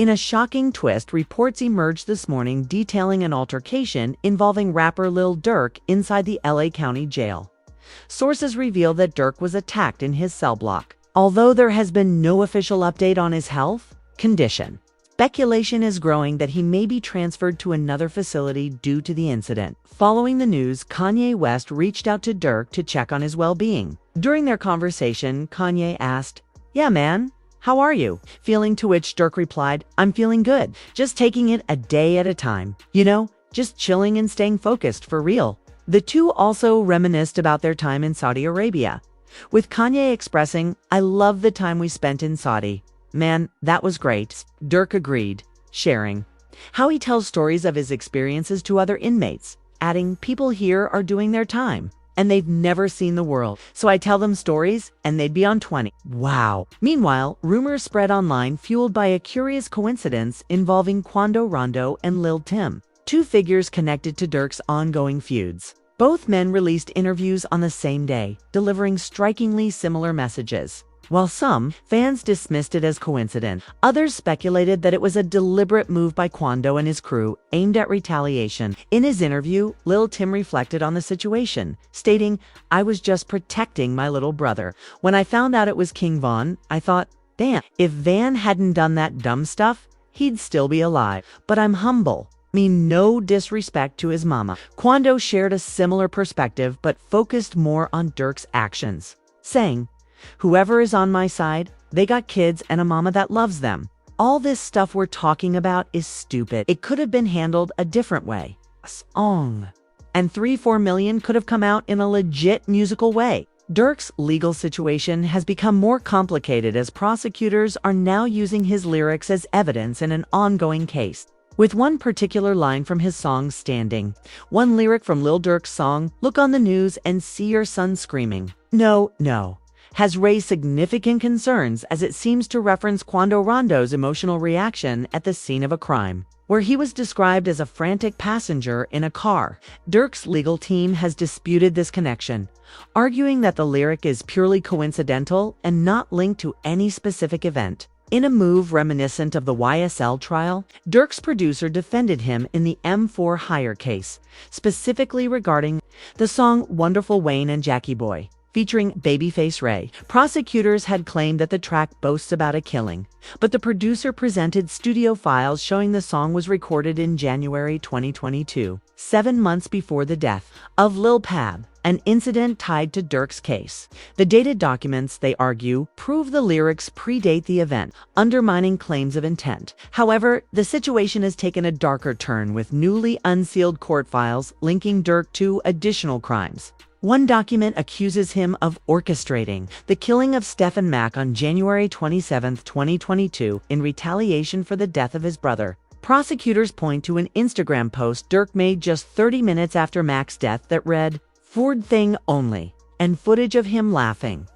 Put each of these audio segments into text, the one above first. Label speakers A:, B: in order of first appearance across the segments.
A: In a shocking twist, reports emerged this morning detailing an altercation involving rapper Lil Durk inside the LA County Jail. Sources reveal that Durk was attacked in his cell block. Although there has been no official update on his health condition, speculation is growing that he may be transferred to another facility due to the incident. Following the news, Kanye West reached out to Durk to check on his well-being. During their conversation, Kanye asked, "Yeah, man, how are you?" Feeling, to which Durk replied, "I'm feeling good. Just taking it a day at a time. You know, just chilling and staying focused for real." The two also reminisced about their time in Saudi Arabia, with Kanye expressing, "I love the time we spent in Saudi. Man, that was great." Durk agreed, sharing how he tells stories of his experiences to other inmates, adding, "People here are doing their time, and they've never seen the world. So I tell them stories, and they'd be on 20. Wow. Meanwhile, rumors spread online fueled by a curious coincidence involving Quando Rondo and Lil Tim, two figures connected to Durk's ongoing feuds. Both men released interviews on the same day, delivering strikingly similar messages. While some fans dismissed it as coincidence, others speculated that it was a deliberate move by Quando and his crew aimed at retaliation. In his interview, Lil Tim reflected on the situation, stating, "I was just protecting my little brother. When I found out it was King Von, I thought, damn, if Van hadn't done that dumb stuff, he'd still be alive. But I'm humble. Mean no disrespect to his mama." Quando shared a similar perspective but focused more on Durk's actions, saying, "Whoever is on my side, they got kids and a mama that loves them. All this stuff we're talking about is stupid. It could have been handled a different way. And 3-4 million could have come out in a legit musical way." Durk's legal situation has become more complicated as prosecutors are now using his lyrics as evidence in an ongoing case, with one particular line from his song standing. One lyric from Lil Durk's song, "Look on the news and see your son screaming. No, no," has raised significant concerns as it seems to reference Quando Rondo's emotional reaction at the scene of a crime, where he was described as a frantic passenger in a car. Durk's legal team has disputed this connection, arguing that the lyric is purely coincidental and not linked to any specific event. In a move reminiscent of the YSL trial, Durk's producer defended him in the M4 Hire case, specifically regarding the song Wonderful Wayne and Jackie Boy, featuring Babyface Ray. Prosecutors had claimed that the track boasts about a killing, but the producer presented studio files showing the song was recorded in January 2022, 7 months before the death of Lil Pab, an incident tied to Durk's case. The dated documents, they argue, prove the lyrics predate the event, undermining claims of intent. However, the situation has taken a darker turn with newly unsealed court files linking Durk to additional crimes. One document accuses him of orchestrating the killing of Stephen Mack on January 27, 2022, in retaliation for the death of his brother. Prosecutors point to an Instagram post Durk made just 30 minutes after Mack's death that read, "Ford thing only," and footage of him laughing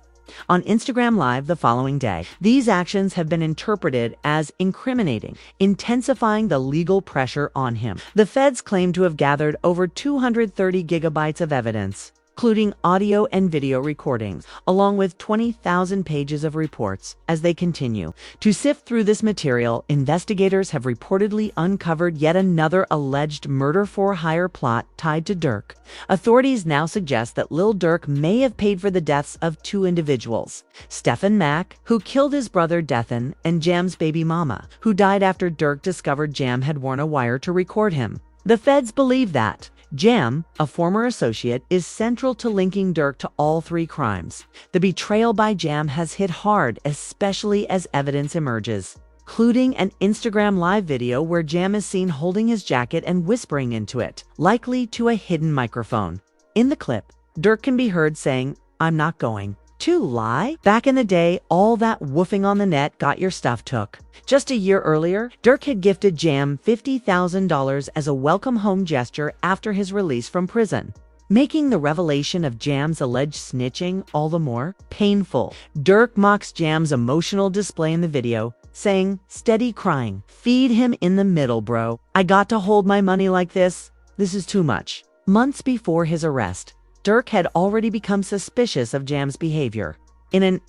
A: on Instagram Live the following day. These actions have been interpreted as incriminating, intensifying the legal pressure on him. The feds claim to have gathered over 230 gigabytes of evidence, including audio and video recordings, along with 20,000 pages of reports. As they continue to sift through this material, investigators have reportedly uncovered yet another alleged murder-for-hire plot tied to Durk. Authorities now suggest that Lil Durk may have paid for the deaths of two individuals, Stephen Mack, who killed his brother Dethan, and Jam's baby mama, who died after Durk discovered Jam had worn a wire to record him. The feds believe that Jam, a former associate, is central to linking Durk to all three crimes. The betrayal by Jam has hit hard, especially as evidence emerges, including an Instagram Live video where Jam is seen holding his jacket and whispering into it, likely to a hidden microphone. In the clip, Durk can be heard saying, "I'm not going to lie. Back in the day, all that woofing on the net got your stuff took." Just a year earlier, Durk had gifted Jam $50,000 as a welcome home gesture after his release from prison, making the revelation of Jam's alleged snitching all the more painful. Durk mocks Jam's emotional display in the video, saying, "Steady crying. Feed him in the middle, bro. I got to hold my money like this. This is too much." Months before his arrest, Durk had already become suspicious of Jam's behavior, In an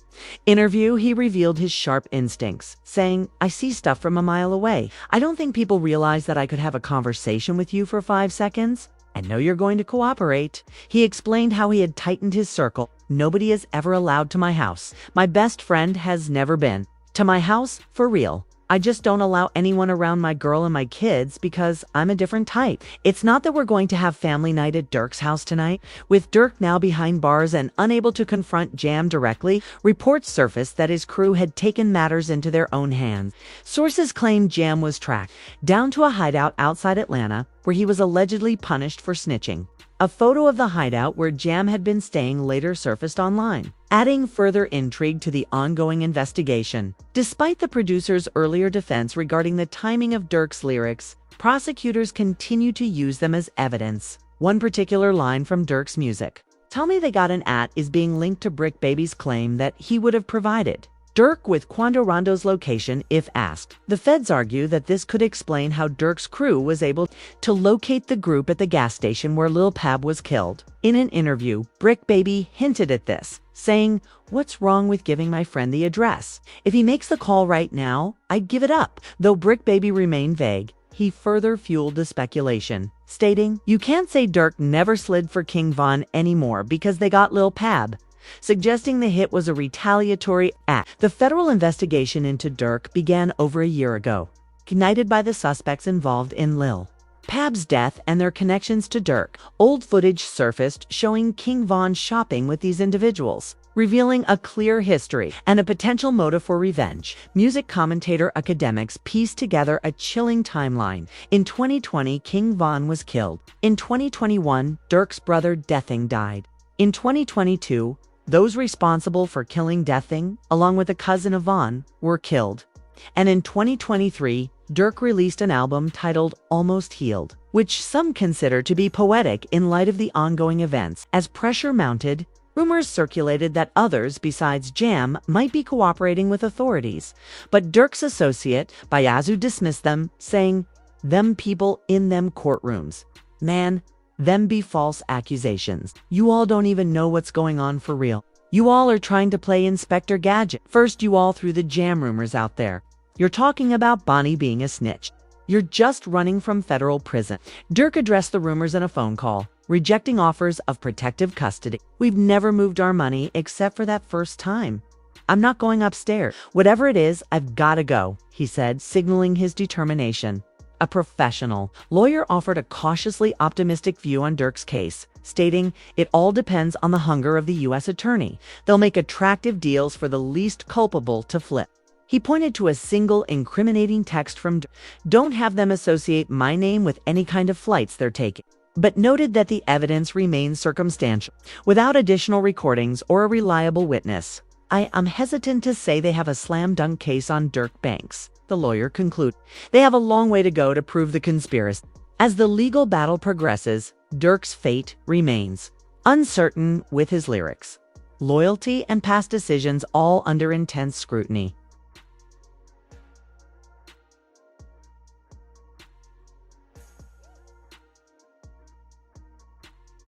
A: interview, he revealed his sharp instincts, saying, "I see stuff from a mile away. I don't think people realize that I could have a conversation with you for 5 seconds. I know you're going to cooperate." He explained how he had tightened his circle. "Nobody is ever allowed to my house. My best friend has never been to my house for real. I just don't allow anyone around my girl and my kids because I'm a different type." It's not that we're going to have family night at Durk's house tonight. With Durk now behind bars and unable to confront Jam directly, reports surfaced that his crew had taken matters into their own hands. Sources claim Jam was tracked down to a hideout outside Atlanta, where he was allegedly punished for snitching. A photo of the hideout where Jam had been staying later surfaced online, adding further intrigue to the ongoing investigation. Despite the producer's earlier defense regarding the timing of Durk's lyrics, prosecutors continue to use them as evidence. One particular line from Durk's music, "Tell me they got an at," is being linked to Brick Baby's claim that he would have provided Durk with Quando Rondo's location if asked. The feds argue that this could explain how Durk's crew was able to locate the group at the gas station where Lil Pab was killed. In an interview, Brick Baby hinted at this, saying, "What's wrong with giving my friend the address? If he makes the call right now, I'd give it up." Though Brick Baby remained vague, he further fueled the speculation, stating, "You can't say Durk never slid for King Von anymore because they got Lil Pab," suggesting the hit was a retaliatory act. The federal investigation into Durk began over a year ago, ignited by the suspects involved in Lil Pab's death and their connections to Durk. Old footage surfaced showing King Von shopping with these individuals, revealing a clear history and a potential motive for revenge. Music commentator academics pieced together a chilling timeline. In 2020, King Von was killed. In 2021, Durk's brother Deathing died. In 2022, those responsible for killing Deathing, along with a cousin of Von, were killed. And in 2023, Durk released an album titled Almost Healed, which some consider to be poetic in light of the ongoing events. As pressure mounted, rumors circulated that others besides Jam might be cooperating with authorities. But Durk's associate, Bayazu, dismissed them, saying, "Them people in them courtrooms. Man, them be false accusations. You all don't even know what's going on for real. You all are trying to play Inspector Gadget. First you all threw the Jam rumors out there. You're talking about Bonnie being a snitch. You're just running from federal prison." Durk addressed the rumors in a phone call, rejecting offers of protective custody. "We've never moved our money except for that first time. I'm not going upstairs. Whatever it is, I've gotta go," he said, signaling his determination. A professional lawyer offered a cautiously optimistic view on Durk's case, stating, "It all depends on the hunger of the U.S. attorney. They'll make attractive deals for the least culpable to flip." He pointed to a single incriminating text from Durk, "Don't have them associate my name with any kind of flights they're taking," but noted that the evidence remains circumstantial, without additional recordings or a reliable witness. "I am hesitant to say they have a slam dunk case on Durk Banks," the lawyer concluded. "They have a long way to go to prove the conspiracy." As the legal battle progresses, Durk's fate remains uncertain, with his lyrics, loyalty, and past decisions all under intense scrutiny.